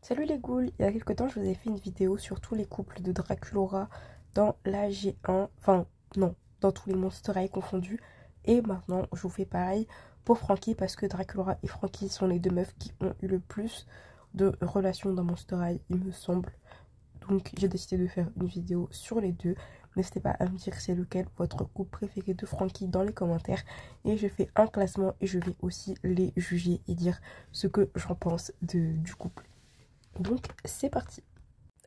Salut les ghouls, il y a quelques temps je vous ai fait une vidéo sur tous les couples de Draculaura dans la G1, enfin non, dans tous les Monster High confondus. Et maintenant je vous fais pareil pour Frankie parce que Draculaura et Frankie sont les deux meufs qui ont eu le plus de relations dans Monster High, il me semble. Donc j'ai décidé de faire une vidéo sur les deux. N'hésitez pas à me dire c'est lequel votre couple préféré de Frankie dans les commentaires. Et je fais un classement et je vais aussi les juger et dire ce que j'en pense du couple. Donc c'est parti.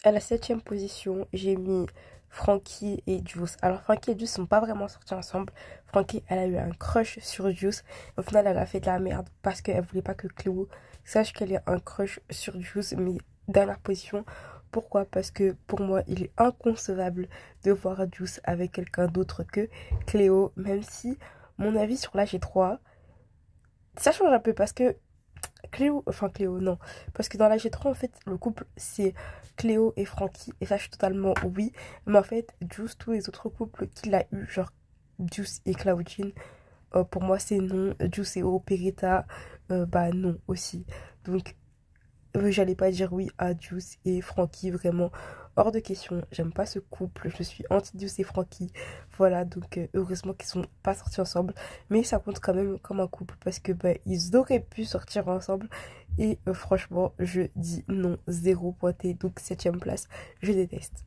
À la 7ème position, j'ai mis Frankie et Juice. Alors Frankie et Juice sont pas vraiment sortis ensemble. Frankie, elle a eu un crush sur Juice. Au final, elle a fait de la merde parce qu'elle voulait pas que Cléo sache qu'elle ait un crush sur Juice. Mais dernière position, pourquoi? Parce que pour moi, il est inconcevable de voir Juice avec quelqu'un d'autre que Cléo. Même si mon avis sur la G3, ça change un peu parce que Cléo, non. Parce que dans la G3, en fait, le couple, c'est Cléo et Frankie. Et ça, je suis totalement oui. Mais en fait, Juice, tous les autres couples qu'il a eu, genre Juice et Claudine, pour moi, c'est non. Juice et Operetta, bah non aussi. Donc, j'allais pas dire oui à Juice et Frankie, vraiment hors de question. J'aime pas ce couple, je suis anti-Juice et Frankie. Voilà, donc heureusement qu'ils sont pas sortis ensemble. Mais ça compte quand même comme un couple parce que bah, ils auraient pu sortir ensemble. Et franchement, je dis non, zéro pointé. Donc 7ème place, je déteste.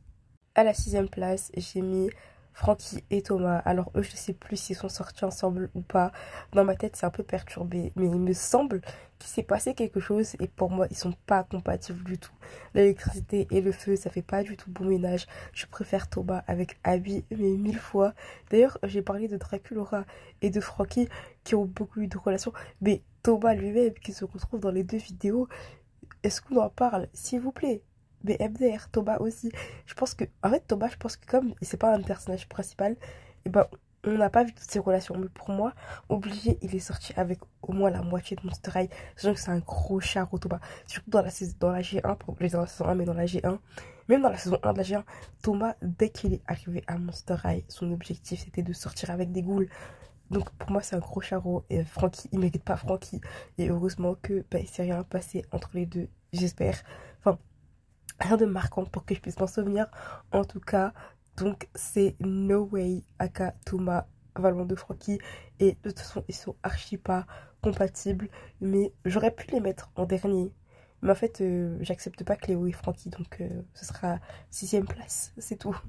À la 6ème place, j'ai mis Frankie et Thomas. Alors eux, je sais plus s'ils sont sortis ensemble ou pas. Dans ma tête, c'est un peu perturbé. Mais il me semble qu'il s'est passé quelque chose. Et pour moi, ils sont pas compatibles du tout. L'électricité et le feu, ça fait pas du tout bon ménage. Je préfère Thomas avec Abby, mais 1000 fois. D'ailleurs, j'ai parlé de Draculaura et de Frankie qui ont beaucoup eu de relations. Mais Thomas lui-même, qui se retrouve dans les deux vidéos, est-ce qu'on en parle, s'il vous plaît? Mais MDR, Thomas aussi. Je pense que, en fait, Thomas, je pense que comme c'est pas un personnage principal, et ben, on n'a pas vu toutes ses relations. Mais pour moi, obligé, il est sorti avec au moins la moitié de Monster High. Sachant que c'est un gros charreau, Thomas. Surtout dans la G1, pour les dans la saison 1, mais dans la G1. Même dans la saison 1 de la G1, Thomas, dès qu'il est arrivé à Monster High, son objectif c'était de sortir avec des ghouls. Donc pour moi c'est un gros charreau et Frankie il mérite pas Frankie et heureusement que bah, il s'est rien passé entre les deux, j'espère. Enfin rien de marquant pour que je puisse m'en souvenir en tout cas. Donc c'est No Way aka Thomas Valon de Frankie et de toute façon ils sont archi pas compatibles mais j'aurais pu les mettre en dernier. Mais en fait j'accepte pas Cléo et Frankie donc ce sera 6ème place, c'est tout.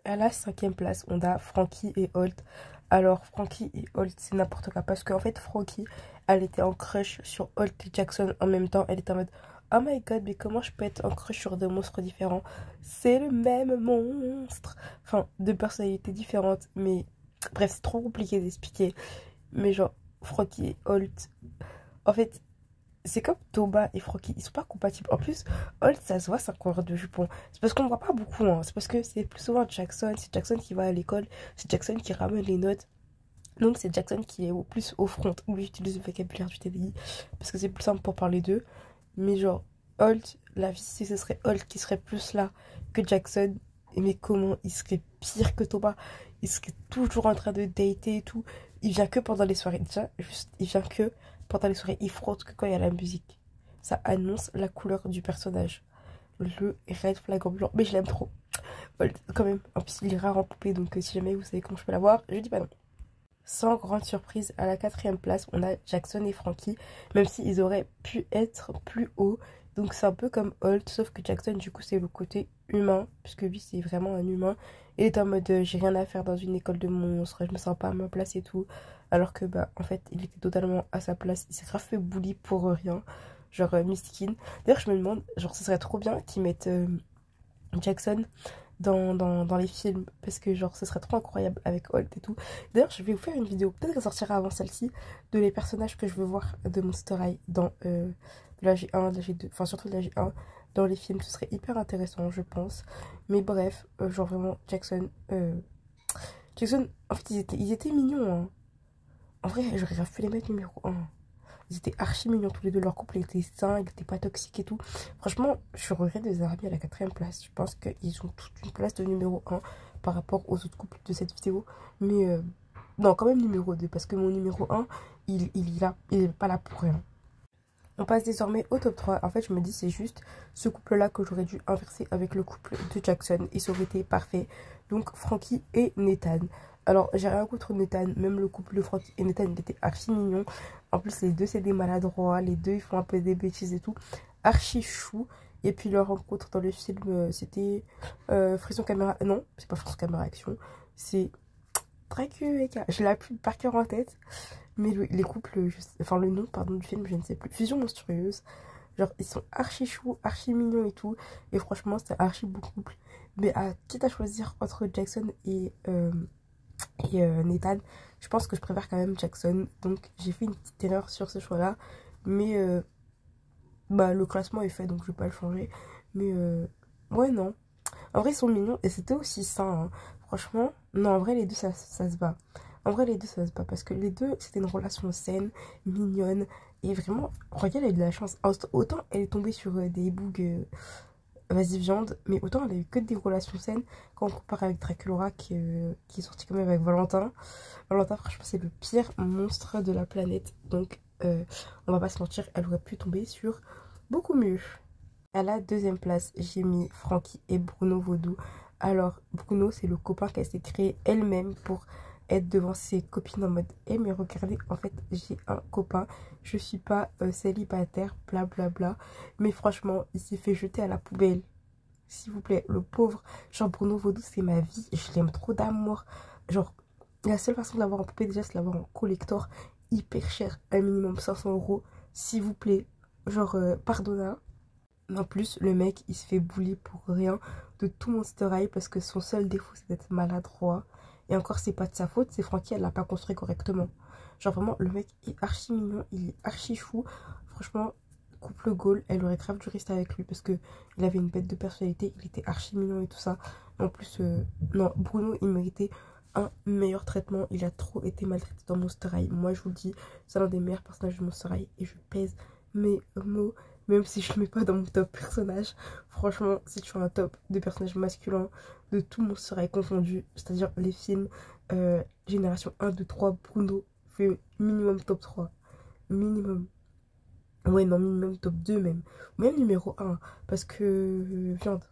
À la 5ème place, on a Frankie et Holt. Alors, Frankie et Holt, c'est n'importe quoi. Parce qu'en fait, Frankie, elle était en crush sur Holt et Jackson en même temps. Elle était en mode, oh my god, mais comment je peux être en crush sur deux monstres différents? C'est le même monstre. Enfin, deux personnalités différentes. Mais bref, c'est trop compliqué d'expliquer. Mais genre, Frankie et Holt, en fait, c'est comme Thomas et Frankie, ils sont pas compatibles. En plus, Holt, ça se voit, c'est un coureur de jupons. C'est parce qu'on voit pas beaucoup, hein. C'est parce que c'est plus souvent Jackson. C'est Jackson qui va à l'école. C'est Jackson qui ramène les notes. Donc c'est Jackson qui est au plus au front. Où j'utilise le vocabulaire du TDI. Parce que c'est plus simple pour parler d'eux. Mais genre, Holt, la vie, si ce serait Holt qui serait plus là que Jackson. Mais comment il serait pire que Thomas? Il serait toujours en train de dater et tout. Il vient que pendant les soirées. Déjà, juste, il vient que pendant les soirées. Il frotte que quand il y a la musique. Ça annonce la couleur du personnage. Le red flag en blanc. Mais je l'aime trop. Holt, quand même. En plus, il est rare en poupée. Donc, si jamais vous savez comment je peux l'avoir, je dis pas non. Sans grande surprise, à la 4ème place, on a Jackson et Frankie. Même s'ils auraient pu être plus hauts. Donc c'est un peu comme Holt, sauf que Jackson, du coup, c'est le côté humain. Puisque lui, c'est vraiment un humain. Il est en mode, j'ai rien à faire dans une école de monstres. Je me sens pas à ma place et tout. Alors que, bah, en fait, il était totalement à sa place. Il s'est grave fait bully pour rien. Genre, Miskin. D'ailleurs, je me demande, genre, ce serait trop bien qu'ils mettent Jackson dans les films parce que genre ce serait trop incroyable avec Holt et tout. D'ailleurs je vais vous faire une vidéo, peut-être qu'elle sortira avant celle-ci, de les personnages que je veux voir de Monster High dans de la G1, de la G2, enfin surtout de la G1 dans les films. Ce serait hyper intéressant je pense. Mais bref, genre vraiment Jackson Jackson, en fait ils étaient mignons hein. En vrai j'aurais grave pu les mettre numéro 1. Ils étaient archi mignons tous les deux, leur couple était sain, ils n'étaient pas toxiques et tout. Franchement, je regrette de les avoir mis à la 4ème place. Je pense qu'ils ont toute une place de numéro 1 par rapport aux autres couples de cette vidéo. Mais non, quand même numéro 2, parce que mon numéro 1, il est là, il n'est pas là pour rien. On passe désormais au top 3. En fait, je me dis, c'est juste ce couple-là que j'aurais dû inverser avec le couple de Jackson. Et ça aurait été parfait. Donc, Frankie et Nathan. Alors, j'ai rien contre Nathan. Même le couple de Frankie et Nathan, il était archi mignon. En plus, les deux, c'est des maladroits. Les deux, ils font un peu des bêtises et tout. Archi chou. Et puis, leur rencontre dans le film, c'était Frisson Caméra. Non, c'est pas Frisson Caméra Action. C'est Dracula. Je l'ai plus par cœur en tête. Mais les couples, enfin le nom pardon du film, je ne sais plus. Fusion monstrueuse. Genre ils sont archi chou, archi mignons et tout. Et franchement c'est archi beau couple. Mais quitte à choisir entre Jackson et Nathan, je pense que je préfère quand même Jackson. Donc j'ai fait une petite erreur sur ce choix là. Mais bah le classement est fait donc je vais pas le changer. Mais ouais non. En vrai ils sont mignons et c'était aussi ça. Hein. Franchement, non en vrai les deux ça se bat. En vrai, les deux, ça se bat parce que les deux, c'était une relation saine, mignonne. Et vraiment, Royal a eu de la chance. Autant elle est tombée sur des bougs, vas-y viande, mais autant elle a eu que des relations saines quand on compare avec Draculaura qui est sorti quand même avec Valentin. Valentin, franchement, c'est le pire monstre de la planète. Donc, on va pas se mentir, elle aurait pu tomber sur beaucoup mieux. À la deuxième place, j'ai mis Frankie et Bruno Vaudou. Alors, Bruno, c'est le copain qu'elle s'est créé elle-même pour être devant ses copines en mode eh mais regardez en fait j'ai un copain, je suis pas célibataire, blablabla bla bla. Mais franchement il s'est fait jeter à la poubelle, s'il vous plaît, le pauvre. Genre Bruno Vaudou c'est ma vie, je l'aime trop d'amour. Genre la seule façon de l'avoir en poupée déjà c'est de l'avoir en collector hyper cher, un minimum 500 €, s'il vous plaît. Genre pardonna. En plus le mec il se fait bully pour rien de tout Monster High parce que son seul défaut c'est d'être maladroit. Et encore, c'est pas de sa faute, c'est Frankie, elle l'a pas construit correctement. Genre vraiment, le mec est archi mignon, il est archi fou. Franchement, couple goal, elle aurait grave dû rester avec lui parce que il avait une bête de personnalité, il était archi mignon et tout ça. En plus, non, Bruno, il méritait un meilleur traitement. Il a trop été maltraité dans Monster High. Moi, je vous le dis, c'est l'un des meilleurs personnages de Monster High et je pèse mes mots. Même si je le mets pas dans mon top personnage, franchement, si tu fais un top de personnages masculins de tout Monster High confondu, c'est-à-dire les films Génération 1, 2, 3, Bruno fait minimum top 3. Minimum. Ouais, non, minimum top 2 même. Même numéro 1. Parce que... viande.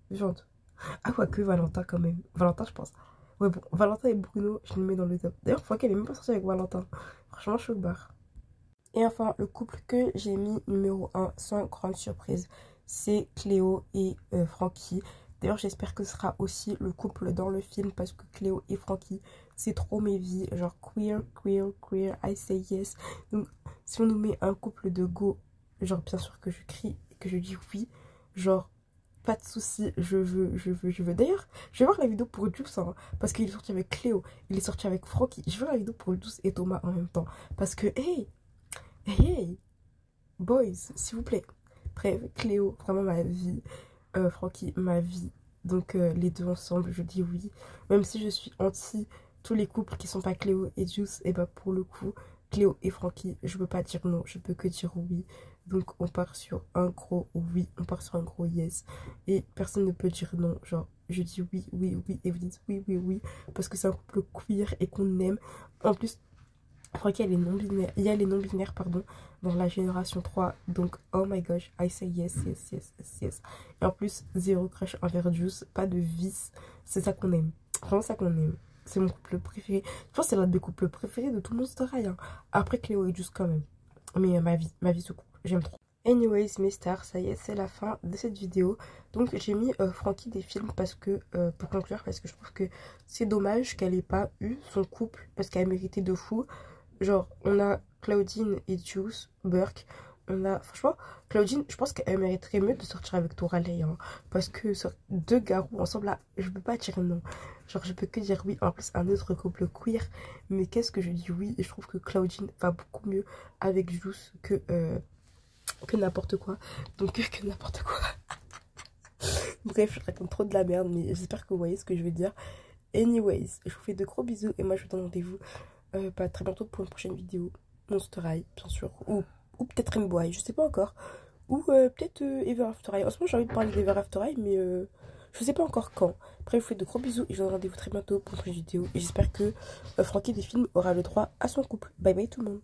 Viande. Ah, quoique Valentin quand même. Valentin, je pense. Ouais, bon, Valentin et Bruno, je les mets dans le top. D'ailleurs, faut qu'elle est même pas sortie avec Valentin. Franchement, choc barre. Et enfin, le couple que j'ai mis numéro 1, sans grande surprise, c'est Cléo et Frankie. D'ailleurs, j'espère que ce sera aussi le couple dans le film parce que Cléo et Frankie, c'est trop mes vies. Genre queer, queer, queer, I say yes. Donc, si on nous met un couple de go, genre bien sûr que je crie et que je dis oui. Genre, pas de souci, je veux, je veux, je veux. D'ailleurs, je vais voir la vidéo pour Juice, hein, parce qu'il est sorti avec Cléo, il est sorti avec Frankie. Je vais voir la vidéo pour Juice et Thomas en même temps. Parce que, hey, hey, boys, s'il vous plaît. Bref, Cléo, vraiment ma vie. Frankie, ma vie. Donc les deux ensemble, je dis oui. Même si je suis anti tous les couples qui sont pas Cléo et Juice, et bah pour le coup, Cléo et Frankie, je peux pas dire non, je peux que dire oui. Donc on part sur un gros oui, on part sur un gros yes. Et personne ne peut dire non. Genre, je dis oui, oui, oui, et vous dites oui, oui, oui. Parce que c'est un couple queer et qu'on aime. En plus, je crois qu'il y a les non-binaires, pardon, dans la génération 3. Donc, oh my gosh, I say yes, yes, yes, yes, yes. Et en plus, zéro crush envers Juice, pas de vice. C'est ça qu'on aime. Vraiment ça qu'on aime. C'est mon couple préféré. Je pense que c'est l'un des couples préférés de tout le Monster High. Hein. Après Cléo et Juice quand même. Mais ma vie ce couple, j'aime trop. Anyways, mes stars, ça y est, c'est la fin de cette vidéo. Donc j'ai mis Frankie des films parce que, pour conclure, parce que je trouve que c'est dommage qu'elle ait pas eu son couple, parce qu'elle méritait de fou. Genre, on a Claudine et Juice, Burke. On a, franchement, Claudine, je pense qu'elle mériterait mieux de sortir avec Toralei. Hein, parce que deux garous ensemble, là, je peux pas dire non. Genre, je peux que dire oui. En plus, un autre couple queer. Mais qu'est-ce que je dis oui? Et je trouve que Claudine va beaucoup mieux avec Juice que n'importe quoi. Donc, que n'importe quoi. Bref, je raconte trop de la merde. Mais j'espère que vous voyez ce que je veux dire. Anyways, je vous fais de gros bisous. Et moi, je vous donne rendez-vous pas très bientôt pour une prochaine vidéo. Monster High, bien sûr. Ou peut-être Rainbow High, je sais pas encore. Ou peut-être Ever After High. En ce moment, j'ai envie de parler d'Ever After High, mais je sais pas encore quand. Après, je vous fais de gros bisous et je vous donne rendez-vous très bientôt pour une prochaine vidéo. Et j'espère que Frankie des films aura le droit à son couple. Bye bye tout le monde.